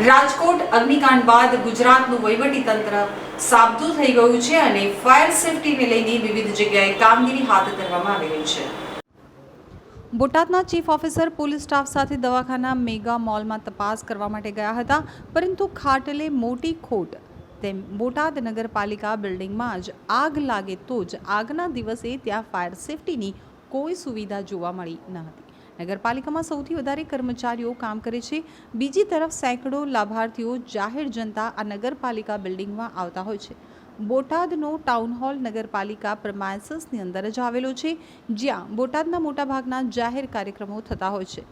રાજકોટ અગ્નિકાંડ બાદ ગુજરાતનું વહીવટી તંત્ર સાબદું થઈ ગયું છે અને ફાયર સેફટીને લઈને વિવિધ જગ્યાએ કામગીરી હાથ ધરવામાં આવી રહી છે। બોટાદના ચીફ ઓફિસર પોલીસ સ્ટાફ સાથે દવાખાના મેગા મોલમાં તપાસ કરવા માટે ગયા હતા, પરંતુ ખાટલે મોટી ખોટ તેમ બોટાદ નગરપાલિકા બિલ્ડિંગમાં જ આગ લાગે તો જ આગના દિવસે ત્યાં ફાયર સેફટીની કોઈ સુવિધા જોવા મળી ન હતી। નગરપાલિકામાં સૌથી વધારે કર્મચારીઓ કામ કરે છે, બીજી તરફ સેંકડો લાભાર્થીઓ જાહેર જનતા આ નગરપાલિકા બિલ્ડિંગમાં આવતા હોય છે। બોટાદનો ટાઉન હોલ નગરપાલિકા પ્રેમાઇસીસની અંદર જ આવેલો છે, જ્યાં બોટાદના મોટાભાગના જાહેર કાર્યક્રમો થતા હોય છે।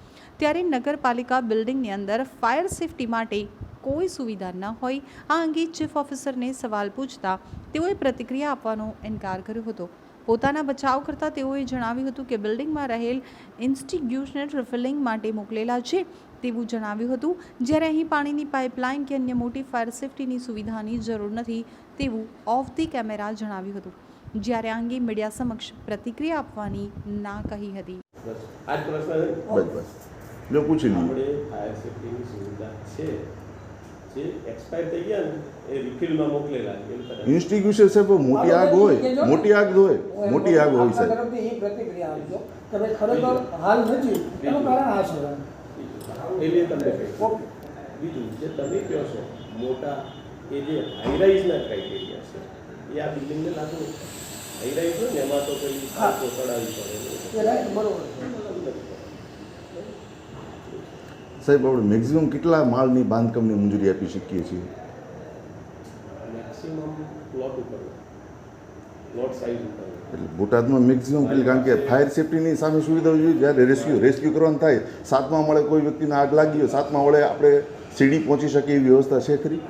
ત્યારે નગરપાલિકા બિલ્ડિંગની અંદર ફાયર સેફટી માટે કોઈ સુવિધા ન હોય, આ અંગે ચીફ ઓફિસરને સવાલ પૂછતા તેઓએ પ્રતિક્રિયા આપવાનો ઇનકાર કર્યો હતો। પોતાના બચાવ કરતાં તેઓએ જણાવ્યું હતું કે બિલ્ડિંગમાં રહેલ ઇન્સ્ટિટ્યુશનલ રિફિલિંગ માટે મોકલેલા છે તેવું જણાવ્યું હતું, જ્યારે અહીં પાણીની પાઇપલાઇન કે અન્ય મોટી ફાયર સેફટીની સુવિધાની જરૂર નથી તેવું ઓફ ધી કેમેરા જણાવ્યું હતું, જ્યારે આ અંગે મીડિયા સમક્ષ પ્રતિક્રિયા આપવાની ના કહી હતી। આજ પ્રશ્ન જો પૂછી લો આપણે ફાયર સેફટીની સુવિધા છે જે એક્સપાયર થઈ ગયા ને એ રિફિલમાં મોકલેલા ઇન્સ્ટિટ્યુશન સાહેબ મોટી આગ હોય, મોટી આગ હોય સાહેબ તરફથી એ પ્રતિક્રિયા આપજો કે ભાઈ ખરેખર હાલ નથી એનું કારણ આ છે એટલે તમને બીજું જે તમે કહો છો મોટા એ જે હાઈરાઇઝના ક્રાઇટેરિયા છે એ આ બિલ્ડિંગને લાગુ હાઈરાઇઝ હોય ને એમાં તો કોઈ ચડાવી પડે રાઈટ બરોબર સાહેબ આપણે મેક્સિમમ કેટલા માળની બાંધકામની મંજૂરી આપી શકીએ છીએ? મેક્સિમમ પ્લોટ ઉપર પ્લોટ સાઇઝ ઉપર એટલે બોટાદમાં મેક્સિમમ કારણ કે ફાયર સેફટીની સામે સુવિધા જોઈએ। જ્યારે રેસ્ક્યુ કરવાનું થાય, 7મા માળે કોઈ વ્યક્તિને આગ લાગી હોય, 7મા માળે આપણે સીડી પહોંચી શકીએ એવી વ્યવસ્થા છે ખરી?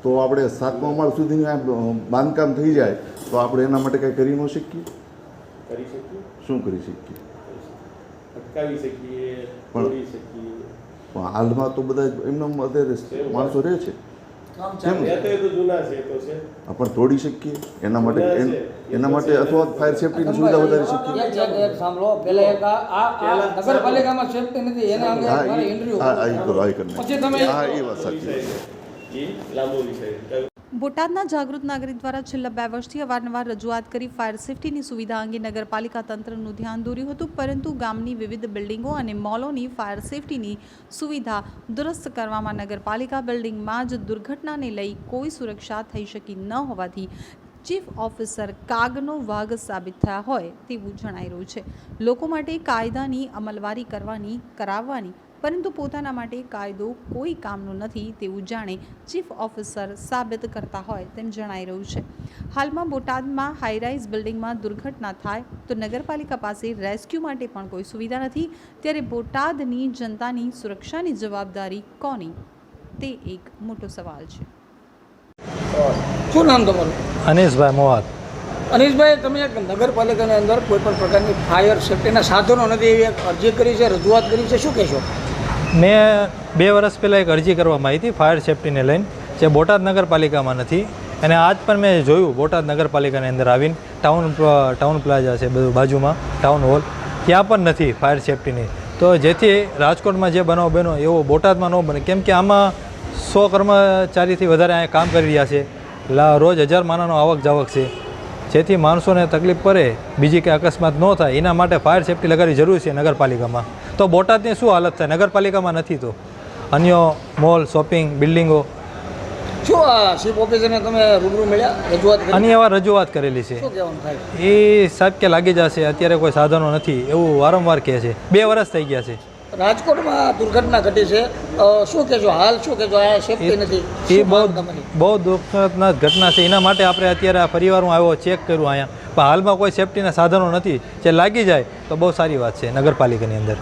તો આપણે 7મા માળ સુધીનું બાંધકામ થઈ જાય તો આપણે એના માટે કંઈ કરી ન શકીએ? કરી શકીએ। શું કરી શકીએ? અટકાવી શકીએ, તોડી શકીએ। પણ હાલમાં તો બધા એમના અત્યારે માણસો રહે છે, કેમ તો જૂના છે તો છે પણ તોડી શકીએ એના માટે અથવા ફાયર સેફટીની સુવિધા વધારી શકીએ। એક સાંભળો, પહેલા એક આ નગરપાલિકામાં સેફટી નથી એના અંગે મારે ઇન્ટરવ્યુ પછી તમે હા એ વાત સાચી છે। એ લાંબો વિષય। બોટાદના જાગૃત નાગરિક દ્વારા છેલ્લા 2 વર્ષથી અવારનવાર રજૂઆત કરી ફાયર સેફટીની સુવિધા અંગે નગરપાલિકા તંત્રનું ધ્યાન દોર્યું હતું, પરંતુ ગામની વિવિધ બિલ્ડિંગો અને મોલોની ફાયર સેફટીની સુવિધા દુરસ્ત કરવામાં નગરપાલિકા બિલ્ડિંગમાં જ દુર્ઘટનાને લઈ કોઈ સુરક્ષા થઈ શકી ન હોવાથી ચીફ ઓફિસર કાગનો વાઘ સાબિત થયા હોય તેવું જણાઈ રહ્યું છે। લોકો માટે કાયદાની અમલવારી કરાવવાની, પરંતુ પોતાના માટે કાયદો કોઈ કામનો નથી તેવું જાણે ચીફ ઓફિસર સાબિત કરતા હોય તેમ જણાઈ રહ્યું છે। હાલમાં બોટાદમાં હાઈરાઇઝ બિલ્ડિંગમાં દુર્ઘટના થાય તો નગરપાલિકા પાસે રેસ્ક્યુ માટે પણ કોઈ સુવિધા નથી, ત્યારે બોટાદની જનતાની સુરક્ષાની જવાબદારી કોની તે એક મોટો સવાલ છે। શું નામ તમારું? અનીશભાઈ મોવાત। અનીશભાઈ, તમે એક નગરપાલિકાની અંદર કોઈ પણ પ્રકારની ફાયર સેફટીના સાધનો નથી એવી એક અરજી કરી છે, રજૂઆત કરી છે, શું કહેશો? મેં 2 વર્ષ પહેલાં એક અરજી કરવામાં આવી હતી ફાયર સેફટીને લઈને, જે બોટાદ નગરપાલિકામાં નથી, અને આજ પણ મેં જોયું બોટાદ નગરપાલિકાની અંદર આવીને ટાઉન પ્લાઝા છે બધું બાજુમાં ટાઉન હોલ, ત્યાં પણ નથી ફાયર સેફટીની। તો જેથી રાજકોટમાં જે બનાવ બન્યો એવો બોટાદમાં ન બને, કેમ કે આમાં 100 કર્મચારીથી વધારે અહીંયા કામ કરી રહ્યા છે, રોજ 1000 માણસનો આવક જાવક છે, જેથી માણસોને તકલીફ પડે, બીજી કંઈ અકસ્માત ન થાય એના માટે ફાયર સેફટી લગાવવી જરૂર છે નગરપાલિકામાં। તો બોટાદની શું હાલત થાય, નગરપાલિકામાં નથી તો અન્ય મોલ, શોપિંગ, બિલ્ડિંગો। શું ચીફ ઓફિસરને તમે રૂબરૂ મળ્યા, રજૂઆત કરી? આની એવા રજૂઆત કરેલી છે, શું કહેવાનું થાય? એ સાહેબ કે લાગી જશે, અત્યારે કોઈ સાધનો નથી એવું વારંવાર કહે છે, 2 વર્ષ થઈ ગયા છે। રાજકોટમાં દુર્ઘટના ઘટી છે, શું કહેશો? હાલ શું કહેશો? આ સેફટી નથી, એ બહુ દુઃખના ઘટના છે, એના માટે આપણે અત્યારે આ ફરીવાર હું આવ્યો, ચેક કર્યું અહીંયા, પણ હાલમાં કોઈ સેફટીના સાધનો નથી, જે લાગી જાય તો બહુ સારી વાત છે નગરપાલિકાની અંદર।